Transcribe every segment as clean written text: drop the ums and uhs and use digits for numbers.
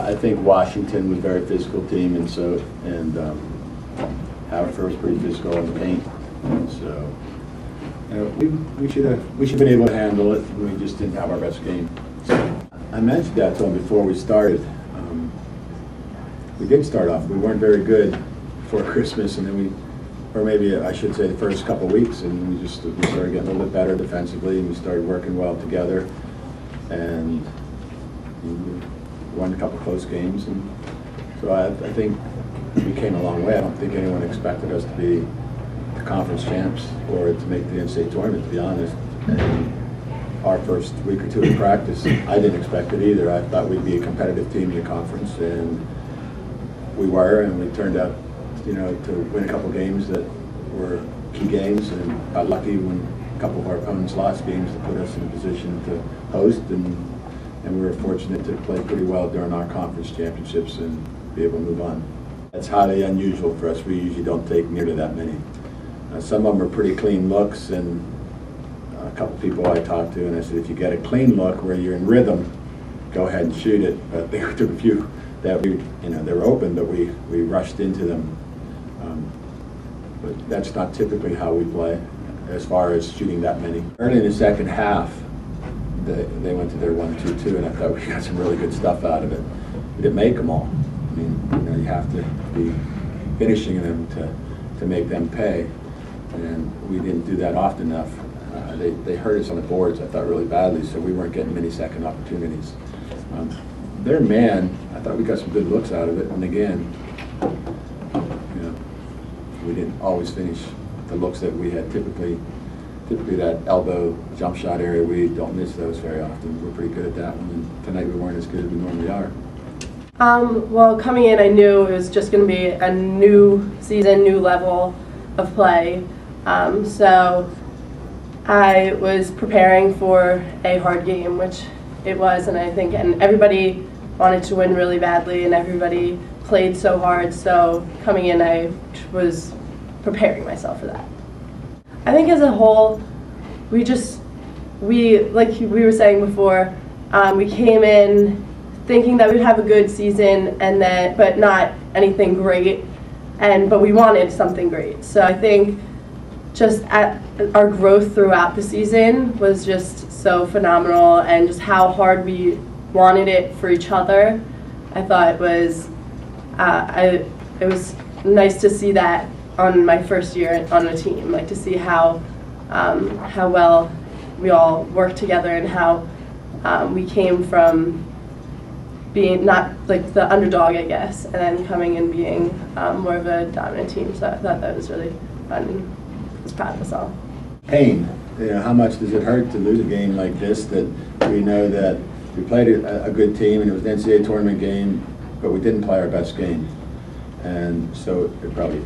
I think Washington was a very physical team, and Haverford was pretty physical in the paint. So we should have been able to handle it. We just didn't have our best game. I mentioned that to him before we started. We did start off. We weren't very good before Christmas, and then or maybe I should say the first couple of weeks, and we started getting a little bit better defensively, and we started working well together, and we won a couple close games, and so I think we came a long way. I don't think anyone expected us to be the conference champs or to make the NCAA tournament, to be honest. And our first week or two of practice, I didn't expect it either. I thought we'd be a competitive team in the conference, and we were, and we turned out, to win a couple games that were key games, and got lucky when a couple of our opponents lost games to put us in a position to host, and we were fortunate to play pretty well during our conference championships and be able to move on. That's highly unusual for us. We usually don't take nearly that many. Some of them are pretty clean looks, and a couple people I talked to, and I said, if you get a clean look where you're in rhythm, go ahead and shoot it. But there were a few that they were open, but we rushed into them. But that's not typically how we play, as far as shooting that many. Early in the second half, they went to their 1-2-2, and I thought we got some really good stuff out of it. We didn't make them all. I mean, you have to be finishing them to make them pay, and we didn't do that often enough. They hurt us on the boards, I thought, really badly, so we weren't getting many second opportunities. Their man, I thought we got some good looks out of it, and again, we didn't always finish the looks that we had typically that elbow jump shot area. We don't miss those very often. We're pretty good at that one, and tonight we weren't as good as we normally are. Well, coming in, I knew it was just going to be a new season, new level of play. So I was preparing for a hard game, which it was, and I think, and everybody wanted to win really badly, and everybody played so hard. So coming in, I was preparing myself for that. I think as a whole, like we were saying before, we came in thinking that we'd have a good season, but not anything great, but we wanted something great. So I think just our growth throughout the season was just so phenomenal, and just how hard we wanted it for each other. I thought it was nice to see that on my first year on a team, like to see how well we all worked together, and how we came from being not like the underdog, I guess, and then coming and being more of a dominant team. So I thought that was really fun, and I was proud of us all. Pain. How much does it hurt to lose a game like this, that we know that we played a good team and it was an NCAA tournament game, but we didn't play our best game, and so it probably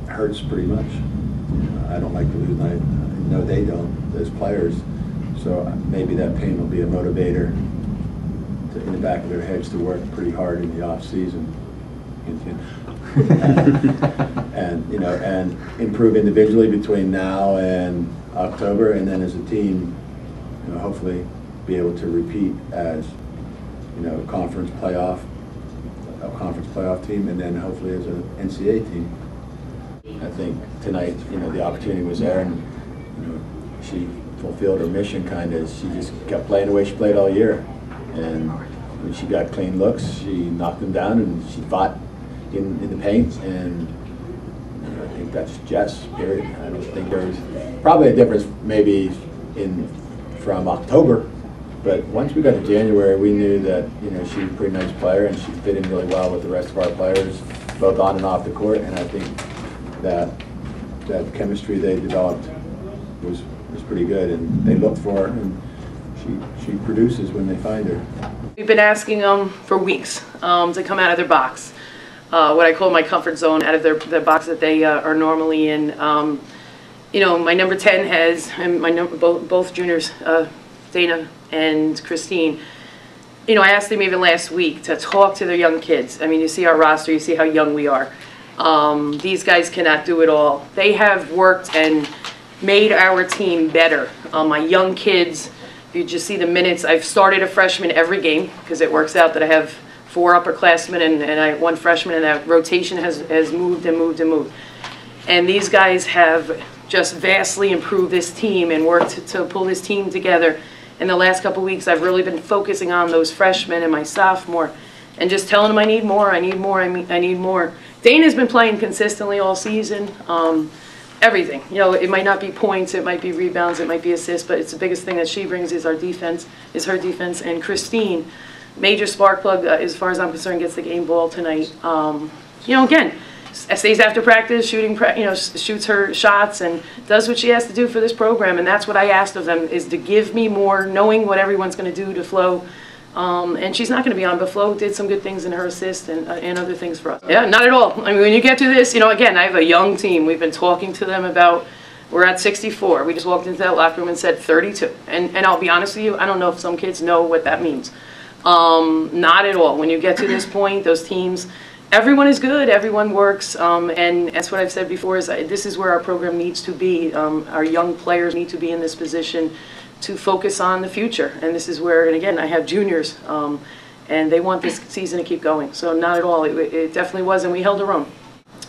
hurts pretty much. I don't like to lose, and I know they don't as players, so maybe that pain will be a motivator in the back of their heads to work pretty hard in the off season. and you know, and improve individually between now and October, and then as a team, you know, hopefully be able to repeat as, you know, a conference playoff team, and then hopefully as an NCAA team. I think tonight, you know, the opportunity was there, and you know, she fulfilled her mission kind of. She just kept playing the way she played all year, and when she got clean looks, she knocked them down, and she fought in the paint, and you know, I think that's Jess, period. I don't think there's probably a difference maybe from October, but once we got to January, we knew that, you know, she was a pretty nice player, and she fit in really well with the rest of our players, both on and off the court, and I think that chemistry they developed was pretty good, and they looked for her, and she produces when they find her. We've been asking them for weeks to come out of their box, what I call my comfort zone, out of their box that they are normally in. You know, my number 10 has, and both juniors, Dana and Christine, you know, I asked them even last week to talk to their young kids. I mean, you see our roster, you see how young we are. These guys cannot do it all. They have worked and made our team better. My young kids, you just see the minutes. I've started a freshman every game because it works out that I have 4 upperclassmen and 1 freshman, and that rotation has moved and moved and moved. And these guys have just vastly improved this team and worked to pull this team together. In the last couple of weeks, I've really been focusing on those freshmen and my sophomore, and just telling them I need more, I need more, I need more. Dana's been playing consistently all season. Everything, you know, it might not be points, it might be rebounds, it might be assists, but it's the biggest thing that she brings is her defense. And Christine, major spark plug as far as I'm concerned, gets the game ball tonight. You know, again, stays after practice, shoots her shots and does what she has to do for this program, and that's what I asked of them, is to give me more, knowing what everyone's going to do to Flo. And she's not going to be on, but Flo did some good things in her assist and other things for us. Yeah, not at all. I mean, when you get to this, you know, again, I have a young team. We've been talking to them about, we're at 64. We just walked into that locker room and said 32. And I'll be honest with you, I don't know if some kids know what that means. Not at all. When you get to this point, those teams, everyone is good, everyone works, and that's what I've said before, is this is where our program needs to be. Our young players need to be in this position to focus on the future, and this is where, and again, I have juniors, and they want this season to keep going, so not at all, it definitely was, and we held her own.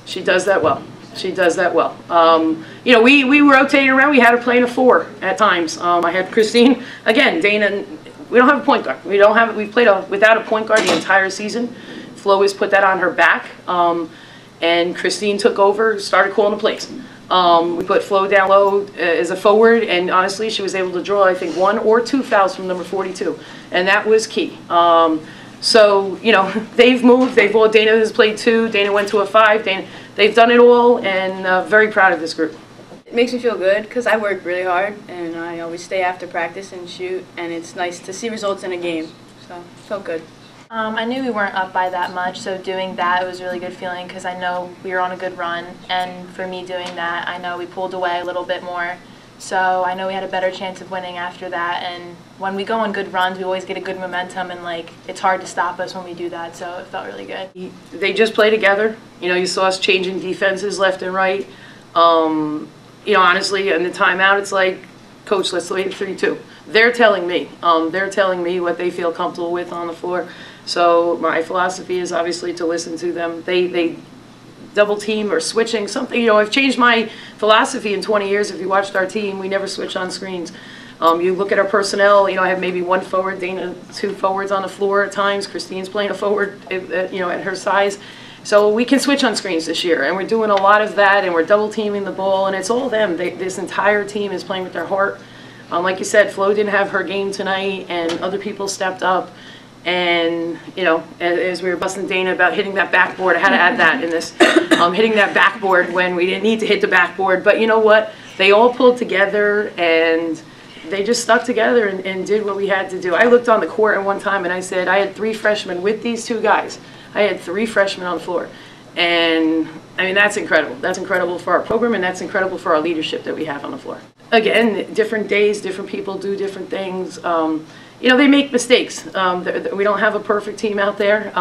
She does that well. She does that well. You know, we rotated around, we had her playing a 4 at times. I had Christine, again, Dana, we don't have a point guard. We've played without a point guard the entire season. Flo has put that on her back, and Christine took over, started calling the plays. We put Flo down low as a forward, and honestly, she was able to draw, I think, 1 or 2 fouls from number 42, and that was key. So, you know, they've moved. Dana has played 2. Dana went to a 5. They've done it all, and very proud of this group. It makes me feel good because I work really hard, and I always stay after practice and shoot, and it's nice to see results in a game. So, it felt good. I knew we weren't up by that much, so doing that was a really good feeling because I know we were on a good run, and for me doing that, I know we pulled away a little bit more, so I know we had a better chance of winning after that, and when we go on good runs, we always get a good momentum, and like, it's hard to stop us when we do that, so it felt really good. They just play together. You know, you saw us changing defenses left and right. You know, honestly, in the timeout, it's like, Coach, let's play 3-2. They're telling me what they feel comfortable with on the floor. So my philosophy is obviously to listen to them. They double team or switching something. You know, I've changed my philosophy in 20 years. If you watched our team, we never switch on screens. You look at our personnel. You know, I have maybe 1 forward, Dana 2 forwards on the floor at times. Christine's playing a forward, you know, at her size. So we can switch on screens this year, and we're doing a lot of that, and we're double teaming the ball, and it's all them. This entire team is playing with their heart. Like you said, Flo didn't have her game tonight, and other people stepped up. And, you know, as we were busting Dana about hitting that backboard, I had to add that in this, hitting that backboard when we didn't need to hit the backboard. But you know what? They all pulled together, and they just stuck together and did what we had to do. I looked on the court at one time, and I said, I had 3 freshmen with these 2 guys. I had 3 freshmen on the floor. And, I mean, that's incredible. That's incredible for our program, and that's incredible for our leadership that we have on the floor. Again, different days, different people do different things. You know, they make mistakes. We don't have a perfect team out there.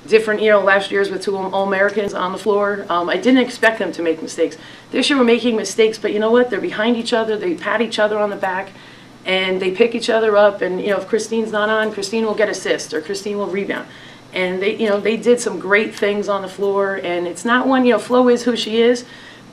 different, last year's with 2 All-Americans on the floor. I didn't expect them to make mistakes. This year we're making mistakes, but you know what? They're behind each other. They pat each other on the back, and they pick each other up. And if Christine's not on, Christine will get assist or Christine will rebound. And they did some great things on the floor. And it's not one, Flo is who she is,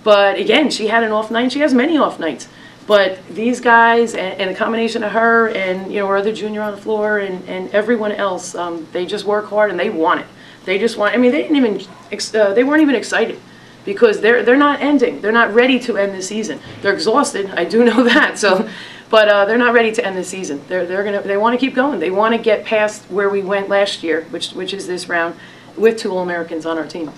but again, she had an off night. She has many off nights. But these guys and a combination of her and our other junior on the floor and everyone else, they just work hard and they want it. They just want. I mean, they weren't even excited because they're not ending. They're not ready to end the season. They're exhausted. I do know that. So, but they're not ready to end the season. They want to keep going. They want to get past where we went last year, which is this round, with 2 All-Americans on our team.